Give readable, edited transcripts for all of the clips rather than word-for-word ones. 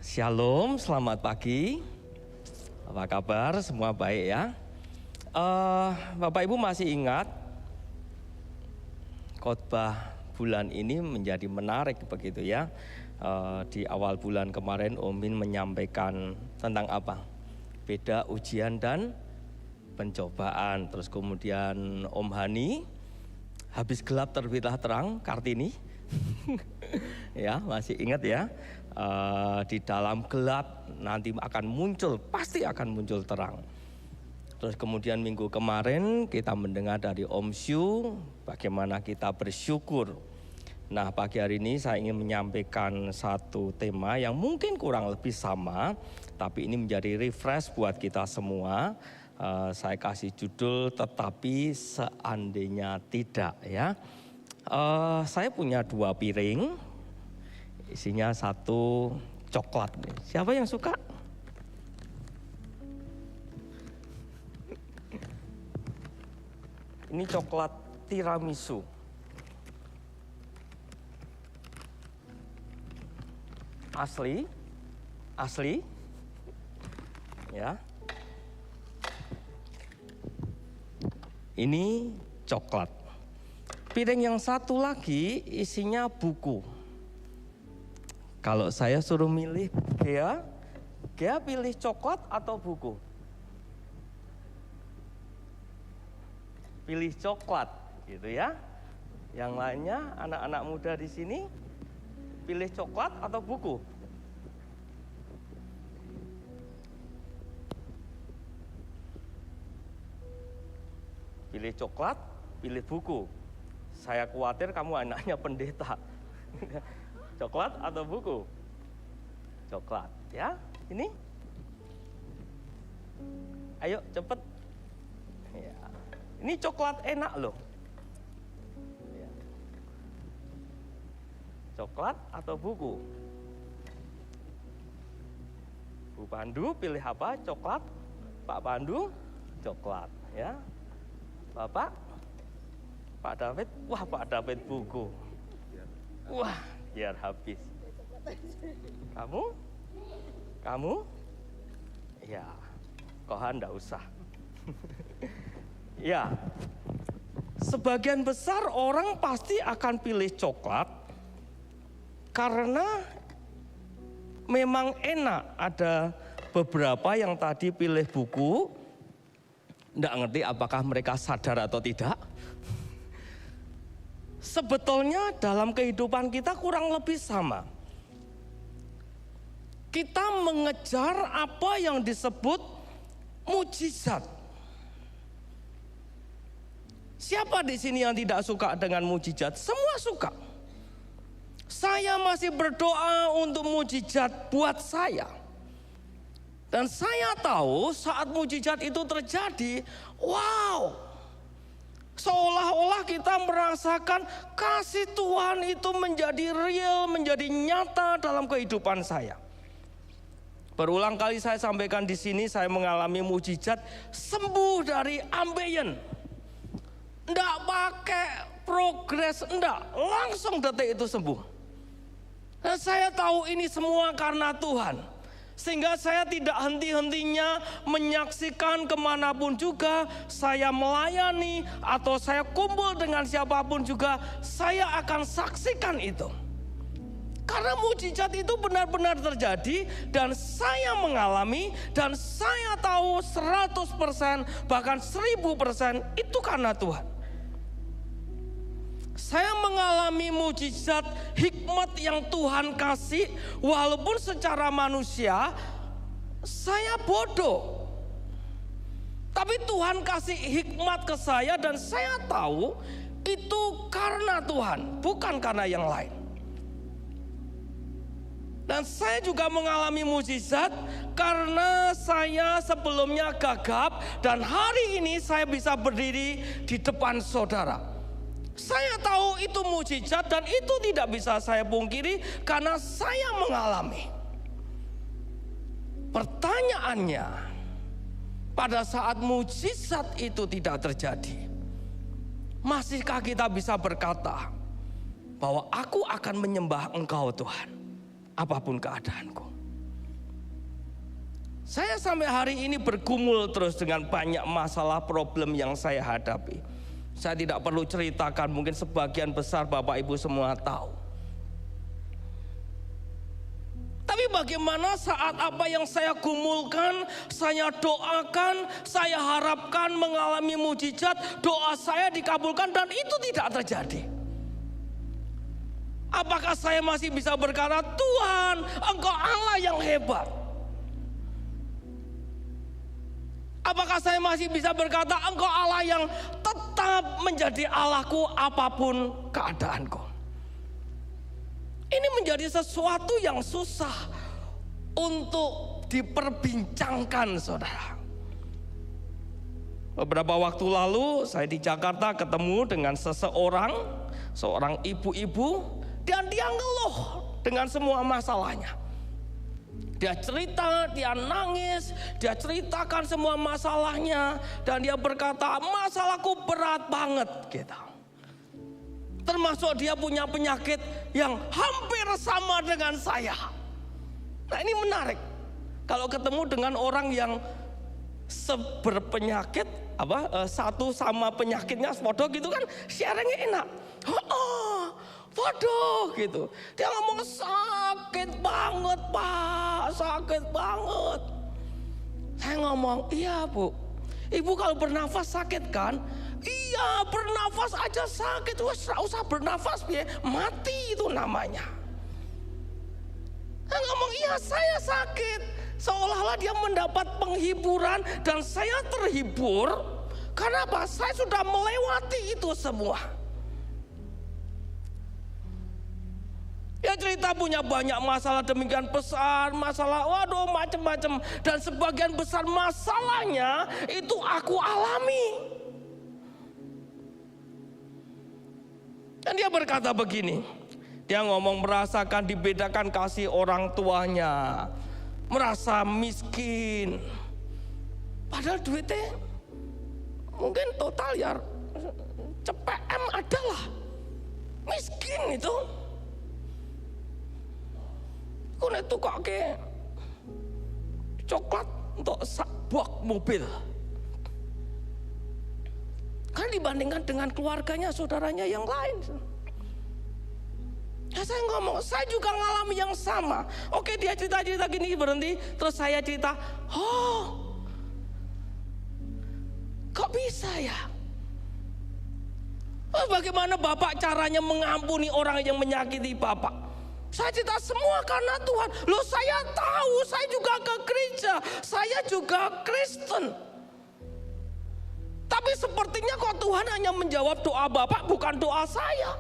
Shalom, selamat pagi. Apa kabar? Semua baik ya? Bapak Ibu masih ingat khotbah bulan ini menjadi menarik begitu ya. Di awal bulan kemarin Om Min menyampaikan tentang apa? Beda ujian dan pencobaan. Terus kemudian Om Hani, habis gelap terbitlah terang, Kartini. Ya, masih ingat ya? Di dalam gelap nanti akan muncul, pasti akan muncul terang. Terus kemudian minggu kemarin kita mendengar dari Om Syu bagaimana kita bersyukur. Nah, pagi hari ini saya ingin menyampaikan satu tema yang mungkin kurang lebih sama, tapi ini menjadi refresh buat kita semua. Saya kasih judul tetapi seandainya tidak ya. Saya punya 2 piring, isinya satu coklat. Siapa yang suka? Ini coklat tiramisu. Asli, ya. Ini coklat. Piring yang satu lagi isinya buku. Kalau saya suruh milih, Gea pilih coklat atau buku? Pilih coklat, gitu ya. Yang lainnya, anak-anak muda di sini, pilih coklat atau buku? Pilih coklat, pilih buku. Saya khawatir kamu anaknya pendeta. Coklat atau buku? Coklat, ya. Ini. Ayo cepet. Ya. Ini coklat enak loh. Ya. Coklat atau buku? Bu Pandu pilih apa? Coklat. Pak Pandu, coklat, ya. Bapak, Pak David, wah Pak David buku. Wah, biar habis. Kamu? Ya, Kohan enggak usah. Ya, sebagian besar orang pasti akan pilih coklat karena memang enak. Ada beberapa yang tadi pilih buku, enggak ngerti apakah mereka sadar atau tidak. Sebetulnya dalam kehidupan kita kurang lebih sama. Kita mengejar apa yang disebut mujizat. Siapa di sini yang tidak suka dengan mujizat? Semua suka. Saya masih berdoa untuk mujizat buat saya. Dan saya tahu saat mujizat itu terjadi, wow, seolah-olah kita merasakan kasih Tuhan itu menjadi real, menjadi nyata dalam kehidupan saya. Berulang kali saya sampaikan di sini, saya mengalami mujizat sembuh dari ambeien. Enggak pakai progres, enggak, langsung detik itu sembuh. Dan saya tahu ini semua karena Tuhan. Sehingga saya tidak henti-hentinya menyaksikan kemanapun juga saya melayani atau saya kumpul dengan siapapun juga, saya akan saksikan itu. Karena mujizat itu benar-benar terjadi dan saya mengalami dan saya tahu 100% bahkan 1000% itu karena Tuhan. Saya mengalami mujizat hikmat yang Tuhan kasih, walaupun secara manusia saya bodoh. Tapi Tuhan kasih hikmat ke saya dan saya tahu itu karena Tuhan, bukan karena yang lain. Dan saya juga mengalami mujizat karena saya sebelumnya gagap dan hari ini saya bisa berdiri di depan saudara. Saya tahu itu mujizat dan itu tidak bisa saya pungkiri karena saya mengalami. Pertanyaannya, pada saat mujizat itu tidak terjadi, masihkah kita bisa berkata bahwa aku akan menyembah Engkau Tuhan, apapun keadaanku? Saya sampai hari ini bergumul terus dengan banyak masalah problem yang saya hadapi. Saya tidak perlu ceritakan, mungkin sebagian besar Bapak Ibu semua tahu. Tapi bagaimana saat apa yang saya gumulkan, saya doakan, saya harapkan mengalami mujizat, doa saya dikabulkan dan itu tidak terjadi. Apakah saya masih bisa berkata, Tuhan, Engkau Allah yang hebat? Apakah saya masih bisa berkata, Engkau Allah yang tetap menjadi Allahku apapun keadaanku? Ini menjadi sesuatu yang susah untuk diperbincangkan, saudara. Beberapa waktu lalu saya di Jakarta ketemu dengan seorang ibu-ibu, dan dia ngeluh dengan semua masalahnya. Dia cerita, dia nangis, dia ceritakan semua masalahnya, dan dia berkata, masalahku berat banget gitu. Termasuk dia punya penyakit yang hampir sama dengan saya. Nah, ini menarik. Kalau ketemu dengan orang yang berpenyakit, satu sama penyakitnya sepodo gitu kan, sharingnya enak. Waduh gitu. Dia ngomong sakit banget Pak, sakit banget. Saya ngomong, iya Bu, Ibu kalau bernafas sakit kan? Iya, bernafas aja sakit. Gak usah bernafas, mati itu namanya. Saya ngomong, iya saya sakit. Seolah-olah dia mendapat penghiburan dan saya terhibur. Karena apa? Saya sudah melewati itu semua. Dia cerita punya banyak masalah demikian besar, masalah waduh macam-macam, dan sebagian besar masalahnya itu aku alami. Dan dia berkata begini, dia ngomong merasakan dibedakan kasih orang tuanya, merasa miskin, padahal duitnya mungkin total ya CPM adalah miskin itu. Kau itu kok ke coklat untuk sebuah mobil. Kan dibandingkan dengan keluarganya, saudaranya yang lain. Ya saya ngomong, saya juga ngalami yang sama. Oke, dia cerita-cerita gini berhenti, terus saya cerita, kok bisa ya? Bagaimana Bapak caranya mengampuni orang yang menyakiti Bapak? Saya cerita semua karena Tuhan. Loh, saya tahu, saya juga ke gereja, saya juga Kristen. Tapi sepertinya kok Tuhan hanya menjawab doa Bapak, bukan doa saya.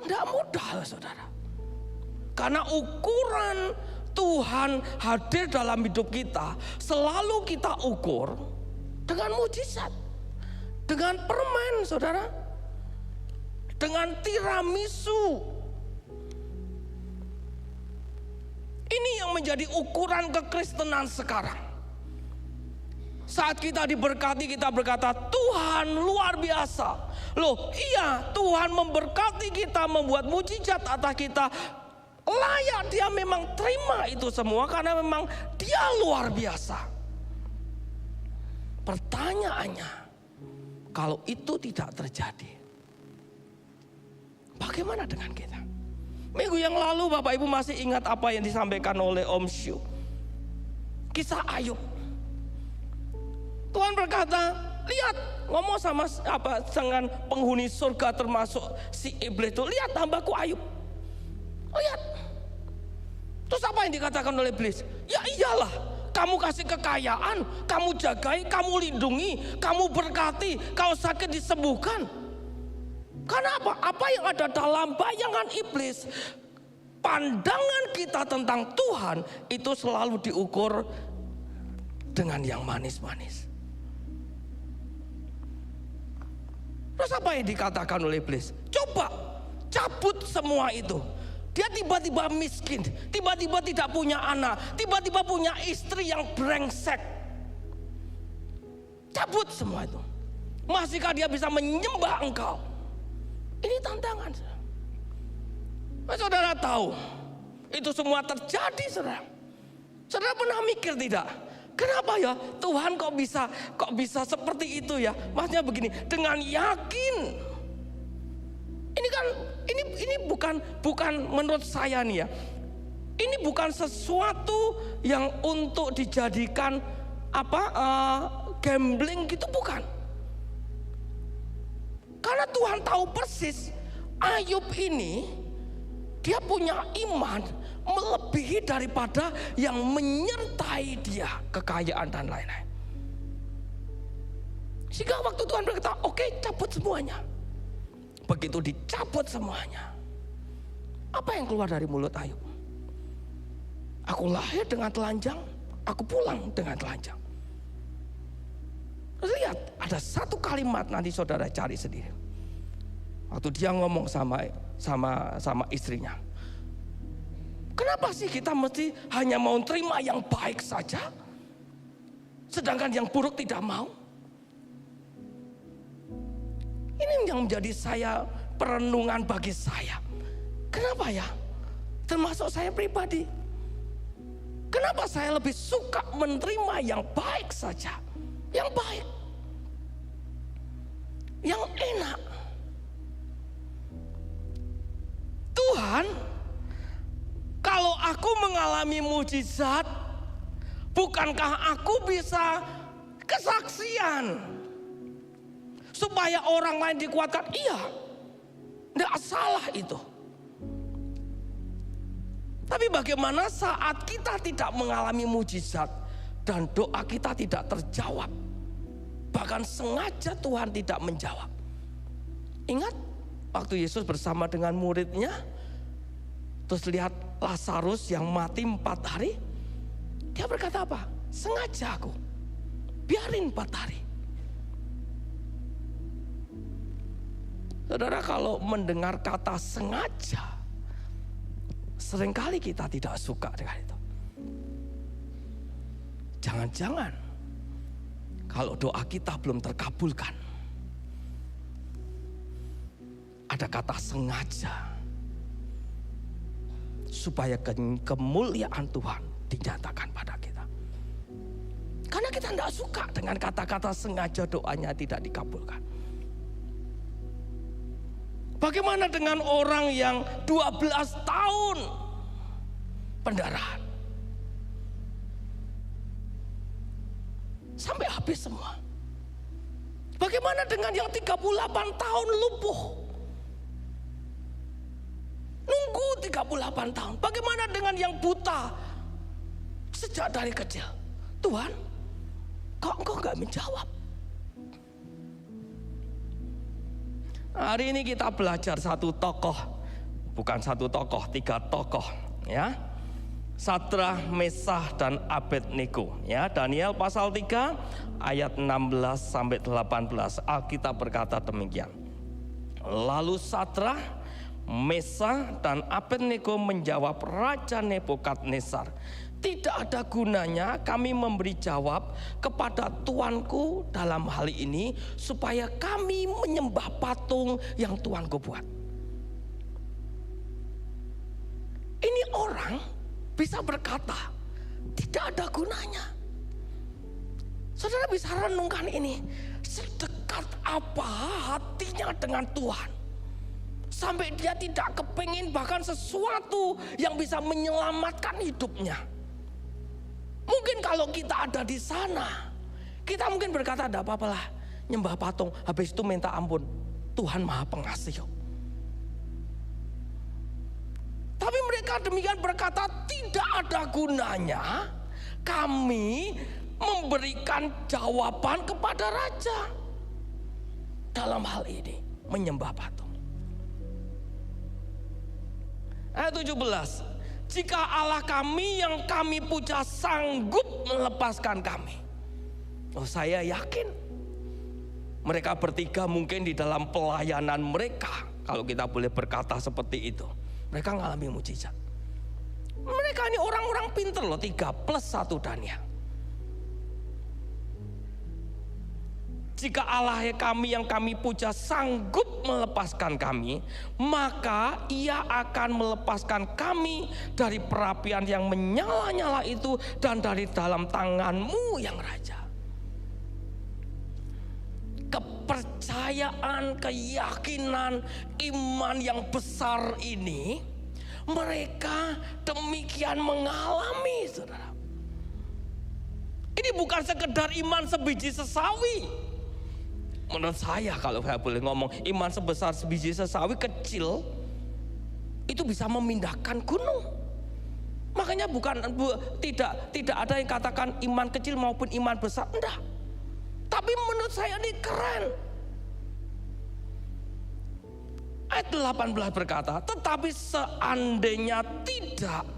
Tidak mudah, saudara. Karena ukuran Tuhan hadir dalam hidup kita, selalu kita ukur dengan mujizat, dengan permen, saudara, dengan tiramisu. Ini yang menjadi ukuran kekristenan sekarang. Saat kita diberkati, kita berkata, Tuhan luar biasa. Loh iya, Tuhan memberkati kita, membuat mujizat atas kita. Layak dia memang terima itu semua, karena memang dia luar biasa. Pertanyaannya, kalau itu tidak terjadi, bagaimana dengan kita? Minggu yang lalu Bapak Ibu masih ingat apa yang disampaikan oleh Om Syu, kisah Ayub. Tuhan berkata, lihat, ngomong sama dengan penghuni surga termasuk si iblis itu, lihat hambaku Ayub. Lihat. Terus apa yang dikatakan oleh iblis? Ya iyalah, kamu kasih kekayaan, kamu jagai, kamu lindungi, kamu berkati, kau sakit disembuhkan. Karena apa? Apa yang ada dalam bayangan iblis, pandangan kita tentang Tuhan itu selalu diukur dengan yang manis-manis. Terus apa yang dikatakan oleh iblis? Coba cabut semua itu. Dia tiba-tiba miskin, tiba-tiba tidak punya anak, tiba-tiba punya istri yang brengsek. Cabut semua itu. Masihkah dia bisa menyembah engkau? Ini tantangan. Saudara tahu, Itu semua terjadi, saudara. Saudara pernah mikir tidak? Kenapa ya Tuhan kok bisa seperti itu ya? Maksudnya begini, dengan yakin. Ini kan ini bukan menurut saya nih ya. Ini bukan sesuatu yang untuk dijadikan gambling gitu, bukan. Karena Tuhan tahu persis Ayub ini dia punya iman melebihi daripada yang menyertai dia, kekayaan dan lain-lain. Sehingga waktu Tuhan berkata, oke, cabut semuanya. Begitu dicabut semuanya, apa yang keluar dari mulut Ayub? Aku lahir dengan telanjang, aku pulang dengan telanjang. Lihat, ada satu kalimat, nanti saudara cari sendiri. Waktu dia ngomong sama istrinya, kenapa sih kita mesti hanya mau terima yang baik saja, sedangkan yang buruk tidak mau? Ini yang menjadi perenungan bagi saya. Kenapa ya? Termasuk saya pribadi. Kenapa saya lebih suka menerima yang baik saja? Yang baik, yang enak. Tuhan, kalau aku mengalami mujizat, bukankah aku bisa kesaksian supaya orang lain dikuatkan? Iya, tidak salah itu. Tapi bagaimana saat kita tidak mengalami mujizat dan doa kita tidak terjawab, bahkan sengaja Tuhan tidak menjawab? Ingat waktu Yesus bersama dengan muridnya, terus lihat Lazarus yang mati 4 hari, dia berkata apa? Sengaja aku biarin 4 hari. Saudara, kalau mendengar kata sengaja, seringkali kita tidak suka dengan itu. Jangan-jangan kalau doa kita belum terkabulkan, ada kata sengaja, supaya kemuliaan Tuhan dinyatakan pada kita. Karena kita tidak suka dengan kata-kata sengaja doanya tidak dikabulkan. Bagaimana dengan orang yang 12 tahun pendarahan? Sampai habis semua. Bagaimana dengan yang 38 tahun lumpuh? Nunggu 38 tahun. Bagaimana dengan yang buta sejak dari kecil? Tuhan, kok engkau gak menjawab? Hari ini kita belajar satu tokoh, bukan satu tokoh, 3 tokoh, ya. Sadrah, Mesah, dan Abednego, ya. Daniel pasal 3 ayat 16 sampai 18. Alkitab berkata demikian. Lalu Sadrah, Mesah, dan Abednego menjawab Raja Nebukadnezar, tidak ada gunanya kami memberi jawab kepada tuanku dalam hal ini, supaya kami menyembah patung yang tuanku buat. Ini orang bisa berkata tidak ada gunanya. Saudara bisa renungkan ini, sedekat apa hatinya dengan Tuhan, sampai dia tidak kepingin bahkan sesuatu yang bisa menyelamatkan hidupnya. Mungkin kalau kita ada di sana, kita mungkin berkata, tidak apa-apalah, nyembah patung, habis itu minta ampun. Tuhan Maha Pengasih. Tapi mereka demikian berkata, tidak ada gunanya kami memberikan jawaban kepada raja dalam hal ini, menyembah patung. Ayat 17. Jika Allah kami yang kami puja sanggup melepaskan kami. Oh, saya yakin mereka bertiga mungkin di dalam pelayanan mereka, kalau kita boleh berkata seperti itu, mereka mengalami mujizat. Mereka ini orang-orang pinter loh, 3 + 1 Daniel. jika Allah kami yang kami puja sanggup melepaskan kami, maka Ia akan melepaskan kami dari perapian yang menyala-nyala itu dan dari dalam tangan-Mu yang raja. Kepercayaan, keyakinan, iman yang besar ini mereka demikian mengalami, saudara. Ini bukan sekedar iman sebiji sesawi. Menurut saya, kalau saya boleh ngomong, iman sebesar sebiji sesawi kecil itu bisa memindahkan gunung. Makanya tidak ada yang katakan iman kecil maupun iman besar, enggak. Tapi menurut saya ini keren. Ayat 18 berkata, tetapi seandainya tidak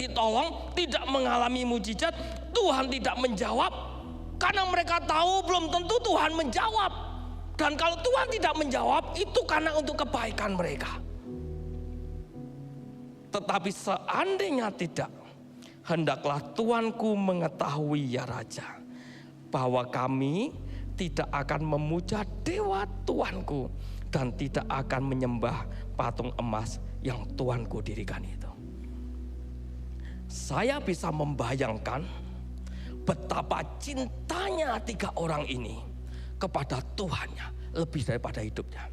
ditolong, tidak mengalami mujizat, Tuhan tidak menjawab. Karena mereka tahu belum tentu Tuhan menjawab. Dan kalau Tuhan tidak menjawab, itu karena untuk kebaikan mereka. Tetapi seandainya tidak, hendaklah Tuanku mengetahui ya Raja, bahwa kami tidak akan memuja dewa Tuanku dan tidak akan menyembah patung emas yang Tuanku dirikan itu. Saya bisa membayangkan betapa cintanya 3 orang ini kepada Tuhannya lebih daripada hidupnya.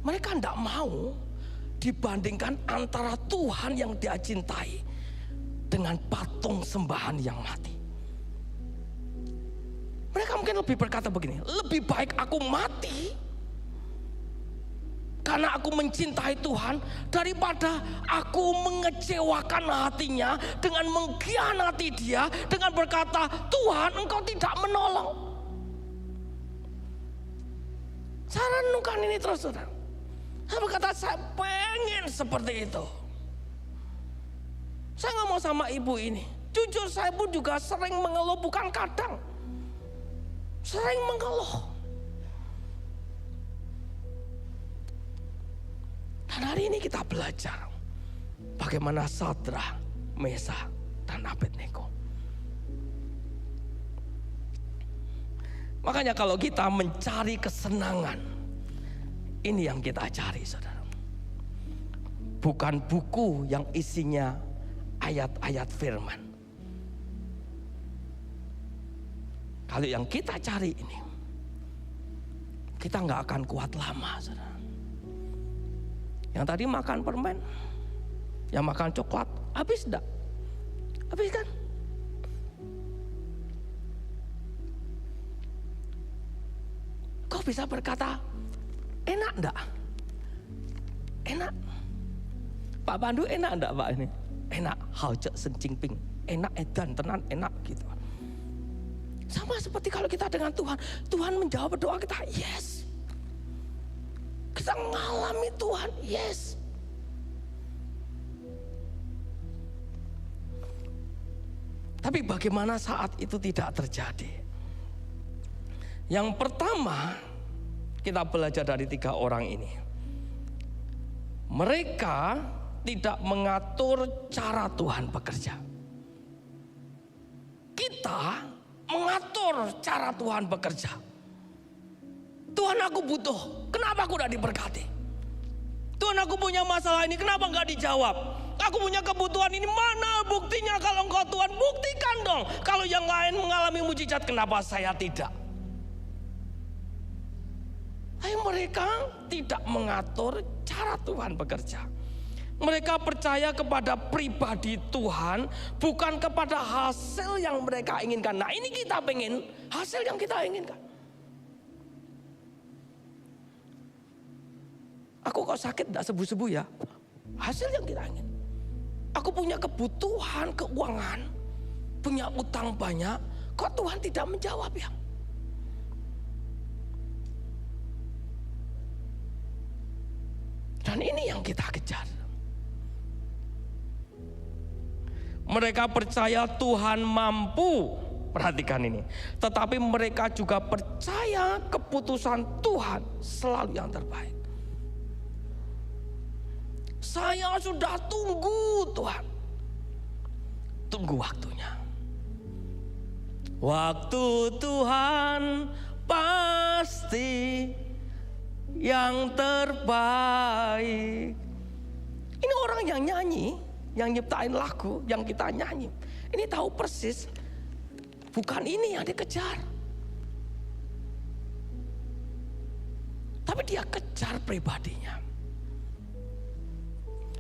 Mereka tidak mau dibandingkan antara Tuhan yang dia cintai dengan patung sembahan yang mati. Mereka mungkin lebih berkata begini, lebih baik aku mati karena aku mencintai Tuhan daripada aku mengecewakan hatinya dengan mengkhianati dia dengan berkata, Tuhan engkau tidak menolong. Saya renungkan ini terus, saudara. Saya berkata, saya pengen seperti itu. Saya nggak mau sama ibu ini. Jujur saya pun juga sering mengeluh, bukan kadang. Sering mengeluh. Dan hari ini kita belajar bagaimana Sadrak, Mesak, dan Abednego. Makanya kalau kita mencari kesenangan, ini yang kita cari, saudara. Bukan buku yang isinya ayat-ayat firman. Kalau yang kita cari ini, kita nggak akan kuat lama, saudara. Yang tadi makan permen, yang makan coklat, habis enggak? Habis kan? Kok bisa berkata, enak enggak? Enak. Pak Pandu enak enggak Pak ini? Enak, haujek sencingping. Enak edan, tenan enak gitu. Sama seperti kalau kita dengan Tuhan. Tuhan menjawab doa kita, yes. Kita mengalami Tuhan, yes. Tapi bagaimana saat itu tidak terjadi? Yang pertama, kita belajar dari 3 orang ini. Mereka tidak mengatur cara Tuhan bekerja. Kita mengatur cara Tuhan bekerja. Tuhan aku butuh, kenapa aku tidak diberkati? Tuhan aku punya masalah ini, kenapa nggak dijawab? Aku punya kebutuhan ini, mana buktinya? Kalau engkau Tuhan buktikan dong. Kalau yang lain mengalami mujizat, kenapa saya tidak? Mereka tidak mengatur cara Tuhan bekerja. Mereka percaya kepada pribadi Tuhan, bukan kepada hasil yang mereka inginkan. Nah ini kita pengen hasil yang kita inginkan. Aku kok sakit tidak sembuh-sembuh ya? Hasil yang kita ingin. Aku punya kebutuhan keuangan, punya utang banyak, kok Tuhan tidak menjawab ya? Dan ini yang kita kejar. Mereka percaya Tuhan mampu, perhatikan ini. Tetapi mereka juga percaya keputusan Tuhan selalu yang terbaik. Saya sudah tunggu Tuhan. Tunggu waktunya. Waktu Tuhan pasti yang terbaik. Ini orang yang nyanyi, yang nyiptain lagu, yang kita nyanyi. Ini tahu persis, bukan ini yang dikejar. Tapi dia kejar pribadinya.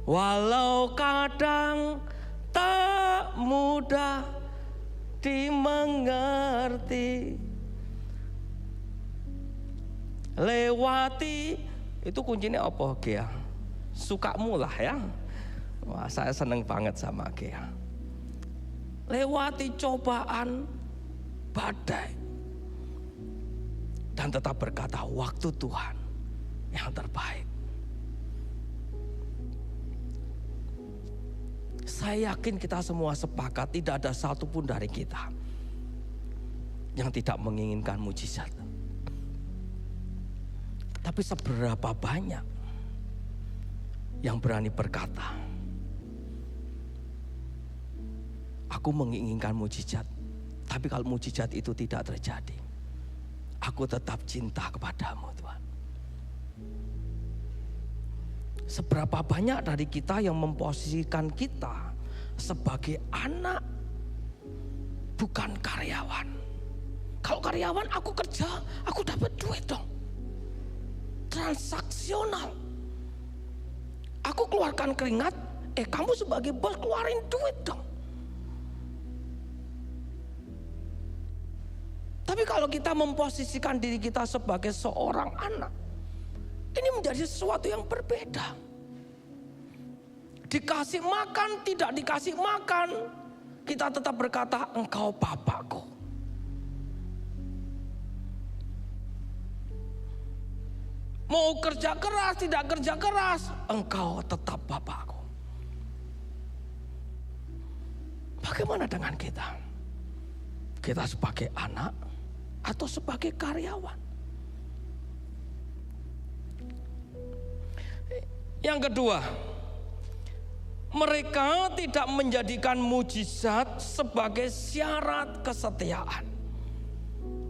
Walau kadang tak mudah dimengerti, lewati, itu kuncinya apa Gea? Sukamu lah ya. Wah, saya seneng banget sama Gea. Lewati cobaan, badai, dan tetap berkata waktu Tuhan yang terbaik. Saya yakin kita semua sepakat tidak ada satupun dari kita yang tidak menginginkan mujizat. Tapi seberapa banyak yang berani berkata, aku menginginkan mujizat, tapi kalau mujizat itu tidak terjadi, aku tetap cinta kepadamu Tuhan. Seberapa banyak dari kita yang memposisikan kita sebagai anak, bukan karyawan. Kalau karyawan aku kerja, aku dapat duit dong. Transaksional. Aku keluarkan keringat, kamu sebagai bos keluarin duit dong. Tapi kalau kita memposisikan diri kita sebagai seorang anak, ini menjadi sesuatu yang berbeda. Dikasih makan, tidak dikasih makan, kita tetap berkata, engkau Bapakku. Mau kerja keras, tidak kerja keras, engkau tetap Bapakku. Bagaimana dengan kita? Kita sebagai anak atau sebagai karyawan? Yang kedua, mereka tidak menjadikan mujizat sebagai syarat kesetiaan.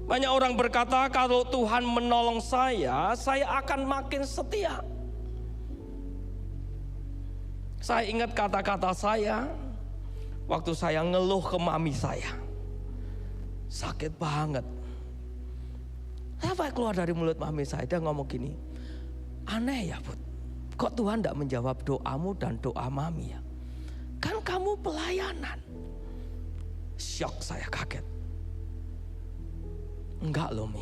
Banyak orang berkata, kalau Tuhan menolong saya akan makin setia. Saya ingat kata-kata saya waktu saya ngeluh ke mami saya. Sakit banget. Apa keluar dari mulut mami saya, dia ngomong gini, aneh ya Bud, kok Tuhan tidak menjawab doamu dan doa mami ya? Kan kamu pelayanan. Syok, saya kaget. Enggak loh Mi.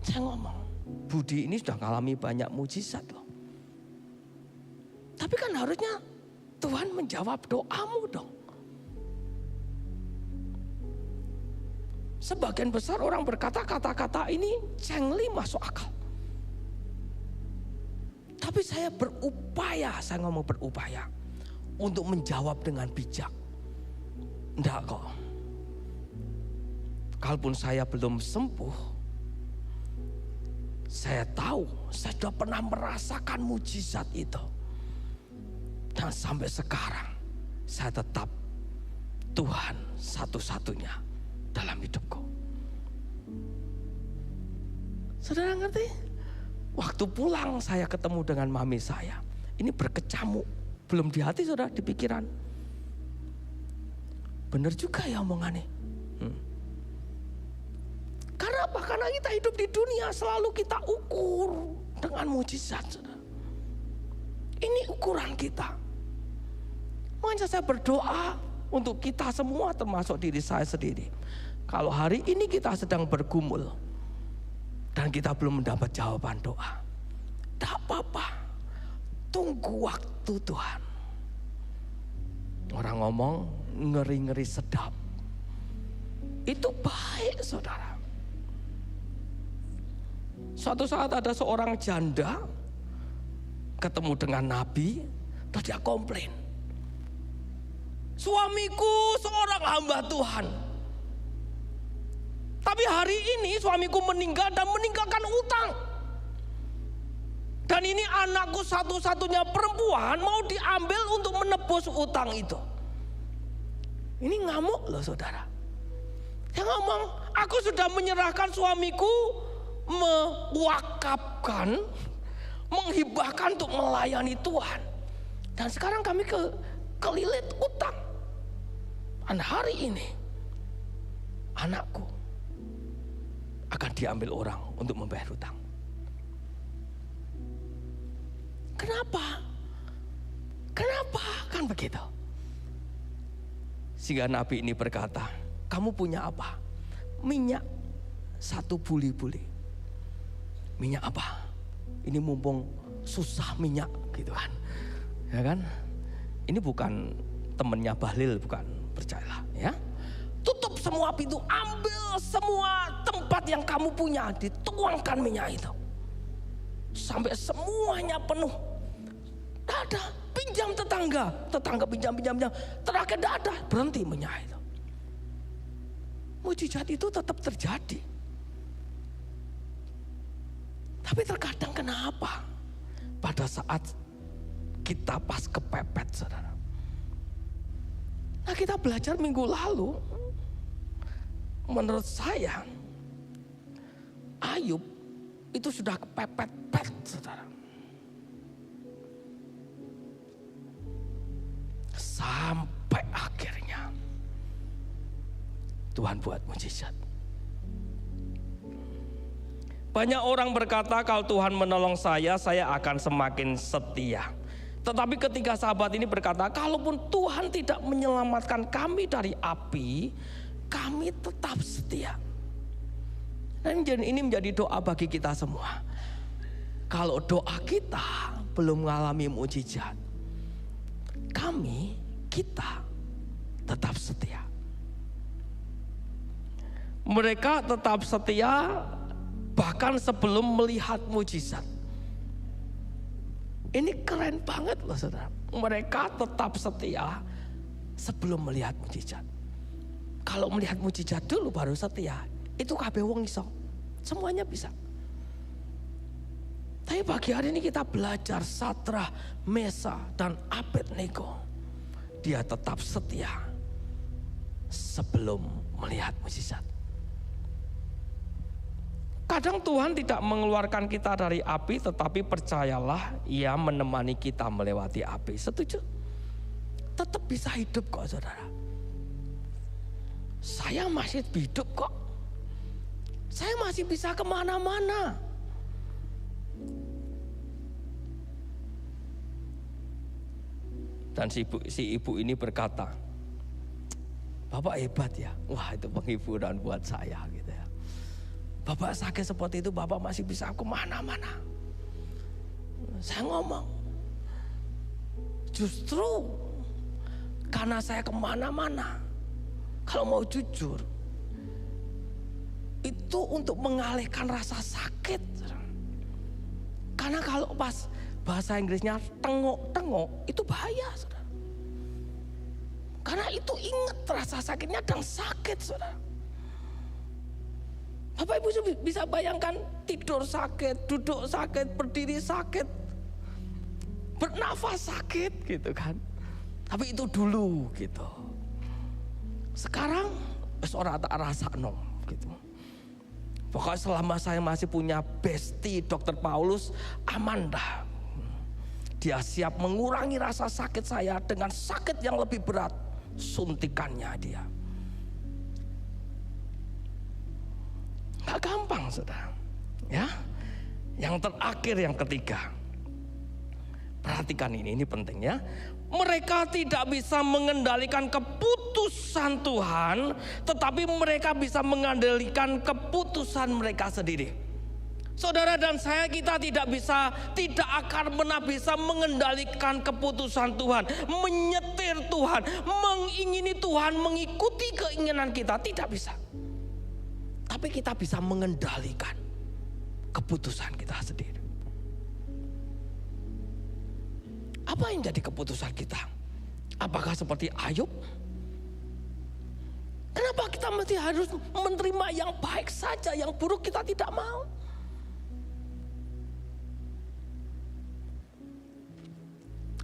Saya ngomong, Budi ini sudah mengalami banyak mujizat loh. Tapi kan harusnya Tuhan menjawab doamu dong. Sebagian besar orang berkata kata-kata ini cengli masuk akal. Tapi saya berupaya, saya ngomong berupaya untuk menjawab dengan bijak. Enggak kok. Kalaupun saya belum sembuh, saya tahu saya sudah pernah merasakan mujizat itu. Dan sampai sekarang saya tetap Tuhan satu-satunya dalam hidupku. Saudara ngerti? Waktu pulang saya ketemu dengan mami saya. Ini berkecamuk. Belum di hati saudara, di pikiran. Bener juga ya omongannya. Karena apa? Karena kita hidup di dunia selalu kita ukur dengan mujizat saudara. Ini ukuran kita. Makanya saya berdoa untuk kita semua termasuk diri saya sendiri. Kalau hari ini kita sedang bergumul dan kita belum mendapat jawaban doa, tak apa-apa, tunggu waktu Tuhan. Orang ngomong ngeri-ngeri sedap, itu baik saudara. Suatu saat ada seorang janda ketemu dengan Nabi, terus dia komplain, suamiku seorang hamba Tuhan, tapi hari ini suamiku meninggal dan meninggalkan utang. Dan ini anakku satu-satunya perempuan mau diambil untuk menebus utang itu. Ini ngamuk loh saudara. Dia ngomong, aku sudah menyerahkan suamiku, mewakafkan, menghibahkan untuk melayani Tuhan. Dan sekarang kami kelilit utang. Dan hari ini anakku akan diambil orang untuk membayar hutang. Kenapa? Kenapa? Kan begitu. Sehingga Nabi ini berkata, kamu punya apa? Minyak 1 buli-buli. Minyak apa? Ini mumpung susah minyak gitu kan. Ya kan? Ini bukan temennya Bahlil, bukan, percayalah ya. Tutup semua pintu, ambil semua tempat yang kamu punya, dituangkan minyak itu. Sampai semuanya penuh. Tidak ada, pinjam tetangga pinjam. Terakhir tidak ada, berhenti minyak itu. Mujizat itu tetap terjadi. Tapi terkadang kenapa? Pada saat kita pas kepepet, saudara. Nah, kita belajar minggu lalu. Menurut saya, Ayub itu sudah kepepet-pet, saudara. Sampai akhirnya Tuhan buat mujizat. Banyak orang berkata kalau Tuhan menolong saya akan semakin setia. Tetapi ketika sahabat ini berkata, kalaupun Tuhan tidak menyelamatkan kami dari api, kami tetap setia. Dan ini menjadi doa bagi kita semua. Kalau doa kita belum mengalami mujizat, kita tetap setia. Mereka tetap setia bahkan sebelum melihat mujizat. Ini keren banget loh, saudara. Mereka tetap setia sebelum melihat mujizat. Kalau melihat mujizat dulu baru setia, itu kabeh wong iso. Semuanya bisa. Tapi pagi hari ini kita belajar Sadrah, Mesa, dan Abednego. Dia tetap setia sebelum melihat mujizat. Kadang Tuhan tidak mengeluarkan kita dari api, tetapi percayalah Ia menemani kita melewati api. Setuju? Tetap bisa hidup kok, saudara. Saya masih hidup kok. Saya masih bisa kemana-mana. Dan si ibu ini berkata, Bapak hebat ya. Wah, itu penghiburan buat saya gitu ya. Bapak sakit seperti itu, Bapak masih bisa kemana-mana. Saya ngomong, justru karena saya kemana-mana, kalau mau jujur, itu untuk mengalihkan rasa sakit. Karena kalau pas bahasa Inggrisnya tengok-tengok, itu bahaya, saudara. Karena itu ingat rasa sakitnya dan sakit, saudara. Bapak Ibu bisa bayangkan tidur sakit, duduk sakit, berdiri sakit, bernafas sakit gitu kan. Tapi itu dulu gitu. Sekarang orang tak rasa nom gitu. Pokoknya selama saya masih punya bestie Dr. Paulus, aman dah. Dia siap mengurangi rasa sakit saya dengan sakit yang lebih berat, suntikannya dia. Gak gampang, saudara. Ya, yang terakhir, yang ketiga. Perhatikan ini penting ya. Mereka tidak bisa mengendalikan keputusan Tuhan, tetapi mereka bisa mengendalikan keputusan mereka sendiri. Saudara dan saya, kita tidak akan pernah bisa mengendalikan keputusan Tuhan, menyetir Tuhan, mengingini Tuhan, mengikuti keinginan kita, tidak bisa. Tapi kita bisa mengendalikan keputusan kita sendiri. Apa yang jadi keputusan kita? Apakah seperti Ayub? Kenapa kita mesti harus menerima yang baik saja, yang buruk kita tidak mau?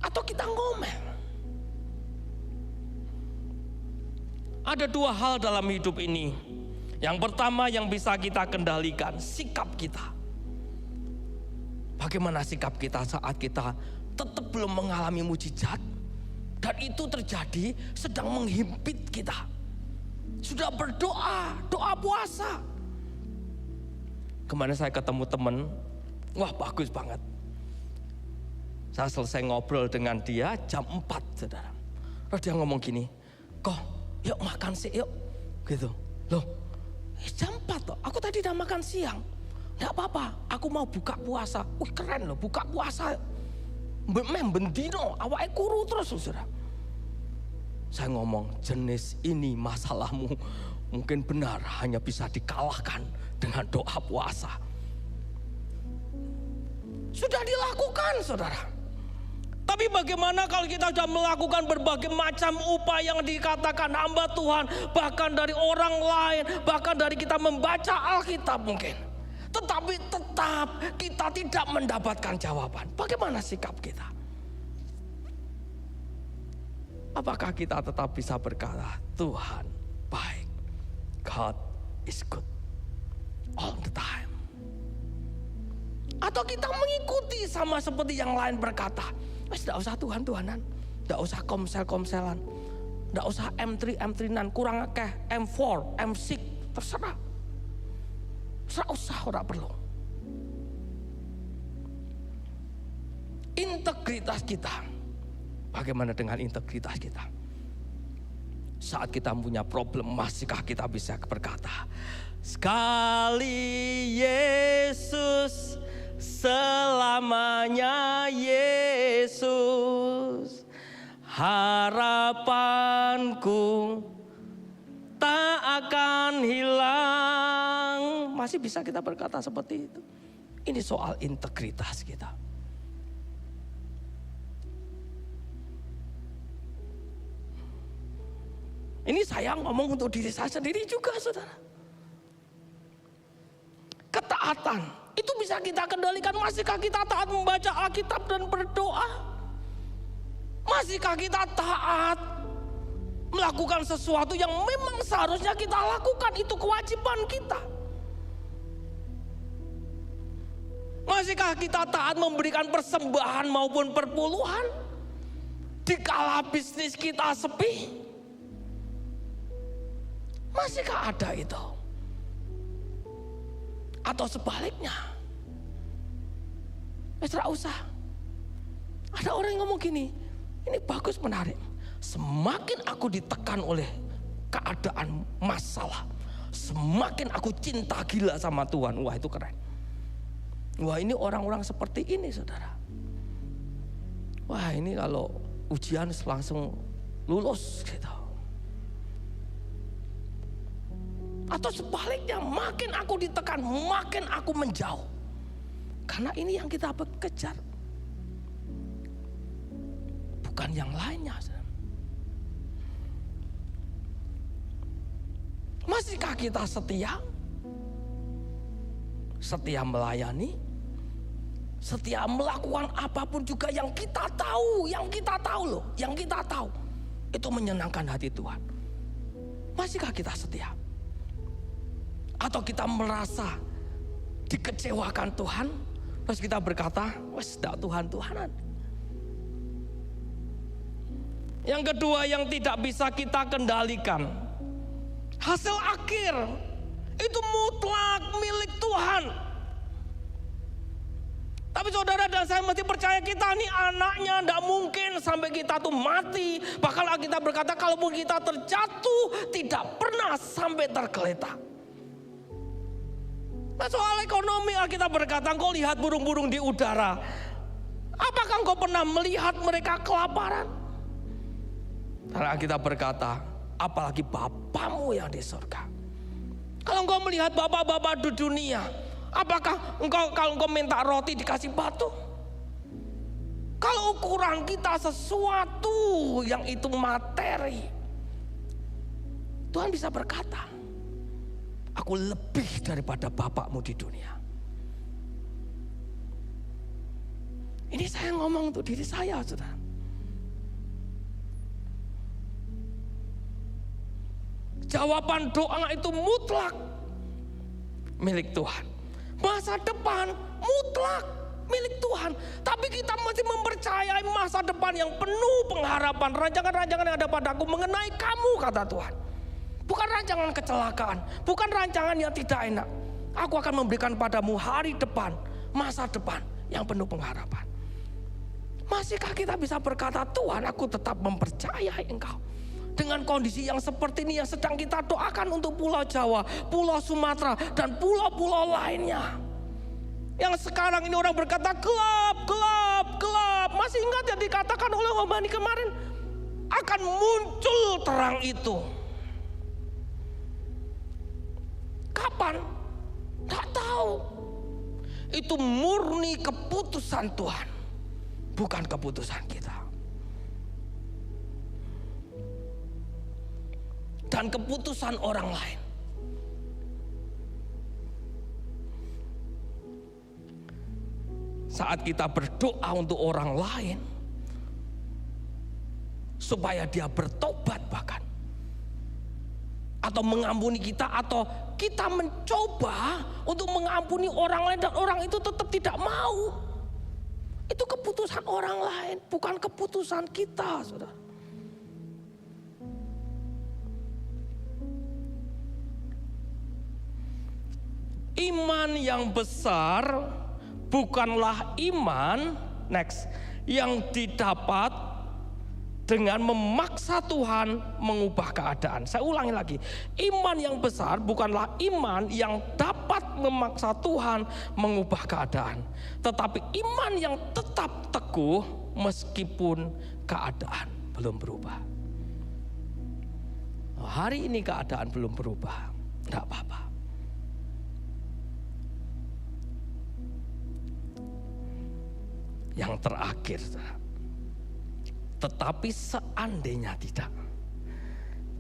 Atau kita ngomel? Ada dua hal dalam hidup ini Yang pertama yang bisa kita kendalikan, sikap kita. Bagaimana sikap kita saat kita tetap belum mengalami mujizat, dan itu terjadi sedang menghimpit kita. Sudah berdoa, doa puasa. Kemarin saya ketemu teman, wah bagus banget. Saya selesai ngobrol dengan dia jam 4, saudara. Lalu dia ngomong gini, kok yuk makan sih yuk. Gitu, loh jam 4 loh, aku tadi udah makan siang. Nggak apa-apa, aku mau buka puasa. Wih keren loh, buka puasa. Bendino, awake kuru terus saudara. Saya ngomong, jenis ini masalahmu mungkin benar hanya bisa dikalahkan dengan doa puasa. Sudah dilakukan saudara. Tapi bagaimana kalau kita sudah melakukan berbagai macam upaya yang dikatakan hamba Tuhan, bahkan dari orang lain, bahkan dari kita membaca Alkitab mungkin, tetapi tetap kita tidak mendapatkan jawaban. Bagaimana sikap kita? Apakah kita tetap bisa berkata, Tuhan baik, God is good all the time? Atau kita mengikuti sama seperti yang lain berkata, tidak usah Tuhan-Tuhanan, tidak usah komsel-komselan, tidak usah M3, M3-nan, kurang akeh, M4, M6, terserah. Tidak usah, tidak perlu. Integritas kita, bagaimana dengan integritas kita? Saat kita punya problem, masihkah kita bisa berkata, sekali Yesus, selamanya Yesus, harapanku tak akan hilang. Masih bisa kita berkata seperti itu. Ini soal integritas kita. Ini saya ngomong untuk diri saya sendiri juga saudara. Ketaatan itu bisa kita kendalikan. Masihkah kita taat membaca Alkitab dan berdoa? Masihkah kita taat melakukan sesuatu yang memang seharusnya kita lakukan? Itu kewajiban kita. Masihkah kita taat memberikan persembahan maupun perpuluhan dikala bisnis kita sepi? Masihkah ada itu? Atau sebaliknya? Tidak usah. Ada orang yang ngomong gini, ini bagus menarik. Semakin aku ditekan oleh keadaan masalah, semakin aku cinta gila sama Tuhan. Wah itu keren. Wah ini orang-orang seperti ini saudara. Wah ini kalau ujian langsung lulus gitu. Atau sebaliknya, makin aku ditekan, makin aku menjauh. Karena ini yang kita kejar, bukan yang lainnya. Masihkah kita setia? Setia melayani, setia melakukan apapun juga yang kita tahu, loh, yang kita tahu itu menyenangkan hati Tuhan. Masihkah kita setia? Atau kita merasa dikecewakan Tuhan, terus kita berkata, wes dak Tuhan-Tuhanan. Yang kedua yang tidak bisa kita kendalikan, hasil akhir itu mutlak milik Tuhan. Tapi saudara dan saya mesti percaya kita nih anaknya, tidak mungkin sampai kita tuh mati. Bahkan kita berkata kalaupun kita terjatuh tidak pernah sampai tergeletak. Nah, soal ekonomi kita berkata, engkau lihat burung-burung di udara. Apakah engkau pernah melihat mereka kelaparan? Karena kita berkata, apalagi Bapamu yang di surga. Kalau engkau melihat bapak-bapak di dunia, apakah kalau engkau minta roti dikasih batu? Kalau ukuran kita sesuatu yang itu materi, Tuhan bisa berkata, aku lebih daripada bapakmu di dunia. Ini saya ngomong untuk diri saya, saudara. Jawaban doa itu mutlak. milik Tuhan. Masa depan mutlak milik Tuhan. Tapi kita masih mempercayai masa depan yang penuh pengharapan. Rancangan-rancangan yang ada padaku mengenai kamu, kata Tuhan. Bukan rancangan kecelakaan, bukan rancangan yang tidak enak. Aku akan memberikan padamu hari depan, masa depan yang penuh pengharapan. Masihkah kita bisa berkata, Tuhan, aku tetap mempercayai Engkau. Dengan kondisi yang seperti ini yang sedang kita doakan untuk Pulau Jawa, Pulau Sumatera, dan pulau-pulau lainnya. Yang sekarang ini orang berkata gelap, gelap, gelap. Masih ingat yang dikatakan oleh Om Bani kemarin? Akan muncul terang itu. Kapan? Tak tahu. Itu murni keputusan Tuhan, bukan keputusan kita. Dan keputusan orang lain. Saat kita berdoa untuk orang lain, supaya dia bertobat bahkan, atau mengampuni kita, atau kita mencoba untuk mengampuni orang lain dan orang itu tetap tidak mau. Itu keputusan orang lain, bukan keputusan kita, saudara. Iman yang besar bukanlah iman yang didapat dengan memaksa Tuhan mengubah keadaan. Saya ulangi lagi. Iman yang besar bukanlah iman yang dapat memaksa Tuhan mengubah keadaan. Tetapi iman yang tetap teguh meskipun keadaan belum berubah. Hari ini keadaan belum berubah, tidak apa-apa. Yang terakhir, tetapi seandainya tidak,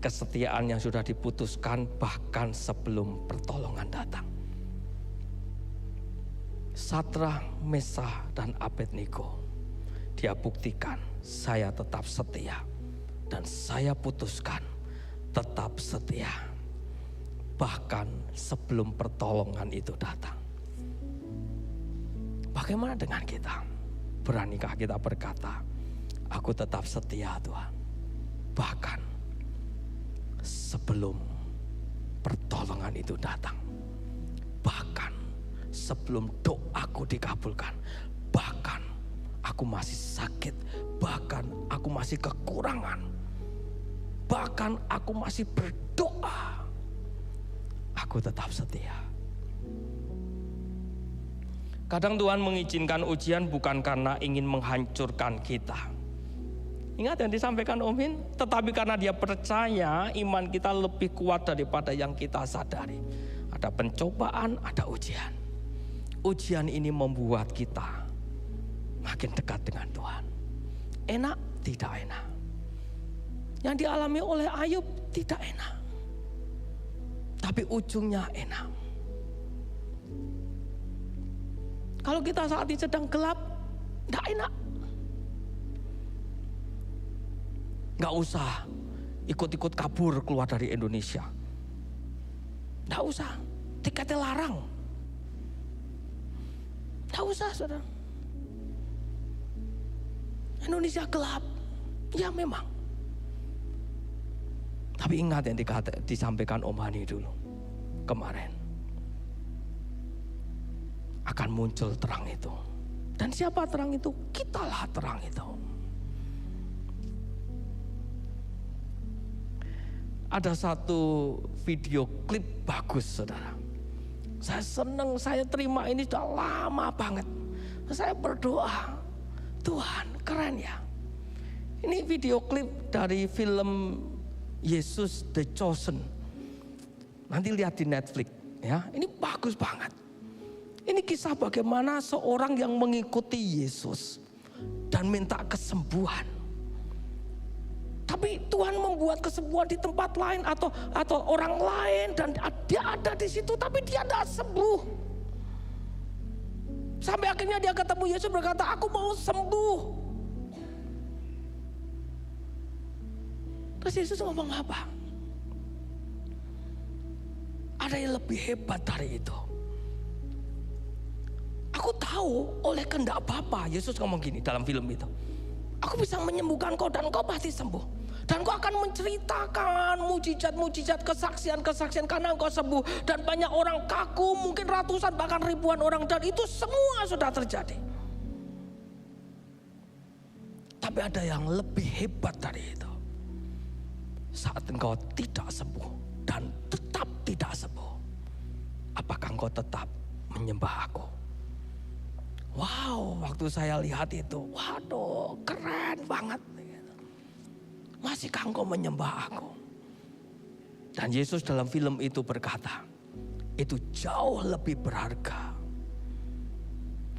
kesetiaan yang sudah diputuskan bahkan sebelum pertolongan datang. Sadrak, Mesah, dan Abednego, dia buktikan saya tetap setia dan saya putuskan tetap setia bahkan sebelum pertolongan itu datang. Bagaimana dengan kita? Beranikah kita berkata, aku tetap setia Tuhan, bahkan sebelum pertolongan itu datang, bahkan sebelum doaku dikabulkan, bahkan aku masih sakit, bahkan aku masih kekurangan, bahkan aku masih berdoa, aku tetap setia. Kadang Tuhan mengizinkan ujian bukan karena ingin menghancurkan kita. Ingat yang disampaikan Om Hin, tetapi karena dia percaya iman kita lebih kuat daripada yang kita sadari. Ada pencobaan, ada ujian. Ujian ini membuat kita makin dekat dengan Tuhan. Enak? Tidak enak. Yang dialami oleh Ayub tidak enak. Tapi ujungnya enak. Kalau kita saat ini sedang gelap, tidak enak. Gak usah ikut-ikut kabur keluar dari Indonesia. Gak usah, tiketnya larang. Gak usah, saudara. Indonesia gelap, ya memang. Tapi ingat yang disampaikan Om Hani dulu kemarin. Akan muncul terang itu. Dan siapa terang itu? Kitalah terang itu. Ada satu video klip bagus, saudara. Saya senang, saya terima ini sudah lama banget. Saya berdoa, Tuhan keren ya. Ini video klip dari film Yesus The Chosen. Nanti lihat di Netflix ya. Ini bagus banget. Ini kisah bagaimana seorang yang mengikuti Yesus dan minta kesembuhan. Tapi Tuhan membuat kesembuhan di tempat lain atau orang lain dan dia ada di situ tapi dia tidak sembuh. Sampai akhirnya dia ketemu Yesus berkata, aku mau sembuh. Terus Yesus ngomong apa? Ada yang lebih hebat dari itu. Aku tahu oleh kehendak Bapa, Yesus ngomong gini dalam film itu. Aku bisa menyembuhkan kau dan kau pasti sembuh. Dan kau akan menceritakan mujizat-mujizat, kesaksian-kesaksian karena engkau sembuh. Dan banyak orang kaku, mungkin ratusan bahkan ribuan orang. Dan itu semua sudah terjadi. Tapi ada yang lebih hebat dari itu. Saat engkau tidak sembuh dan tetap tidak sembuh, apakah engkau tetap menyembah aku? Wow, waktu saya lihat itu, waduh, keren banget. Masihkah engkau menyembah aku? Dan Yesus dalam film itu berkata, itu jauh lebih berharga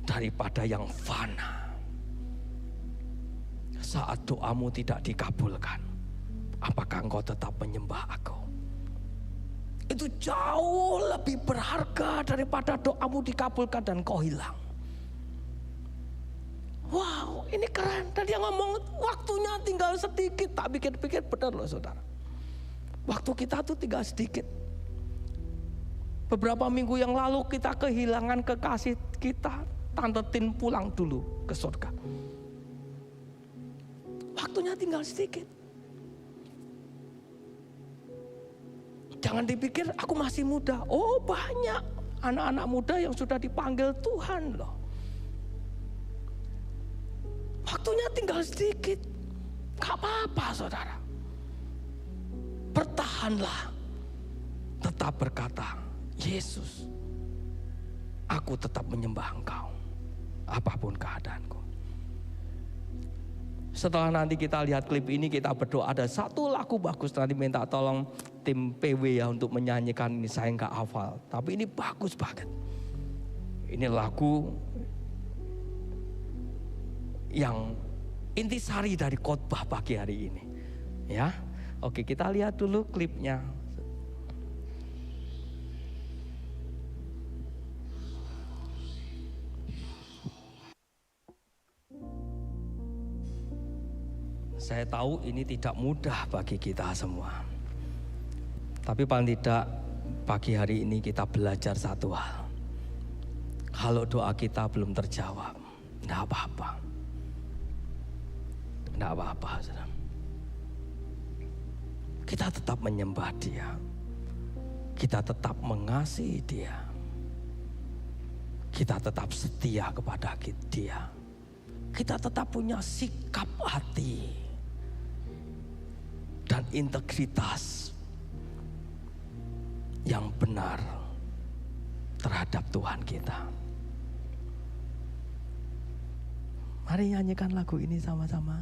daripada yang fana. Saat doamu tidak dikabulkan, apakah engkau tetap menyembah aku? Itu jauh lebih berharga daripada doamu dikabulkan dan kau hilang. Wow, ini keren. Dan dia ngomong waktunya tinggal sedikit. Tak pikir-pikir benar loh saudara. Waktu kita tuh tinggal sedikit. Beberapa minggu yang lalu kita kehilangan kekasih kita. Tante Tin pulang dulu ke surga. Waktunya tinggal sedikit. Jangan dipikir aku masih muda. Oh, banyak anak-anak muda yang sudah dipanggil Tuhan loh. Waktunya tinggal sedikit. Gak apa-apa saudara. Bertahanlah. Tetap berkata, Yesus, aku tetap menyembah Engkau. Apapun keadaanku. Setelah nanti kita lihat klip ini, kita berdoa. Ada satu lagu bagus, nanti minta tolong tim PW ya untuk menyanyikan ini. Saya gak hafal, tapi ini bagus banget. Ini lagu yang intisari dari khotbah pagi hari ini. Ya, oke, kita lihat dulu klipnya. Saya tahu ini tidak mudah bagi kita semua. Tapi paling tidak pagi hari ini kita belajar satu hal. Kalau doa kita belum terjawab, tidak apa-apa. Tidak apa-apa, saudara. Kita tetap menyembah Dia. Kita tetap mengasihi Dia. Kita tetap setia kepada Dia. Kita tetap punya sikap hati dan integritas yang benar terhadap Tuhan kita. Mari nyanyikan lagu ini sama-sama.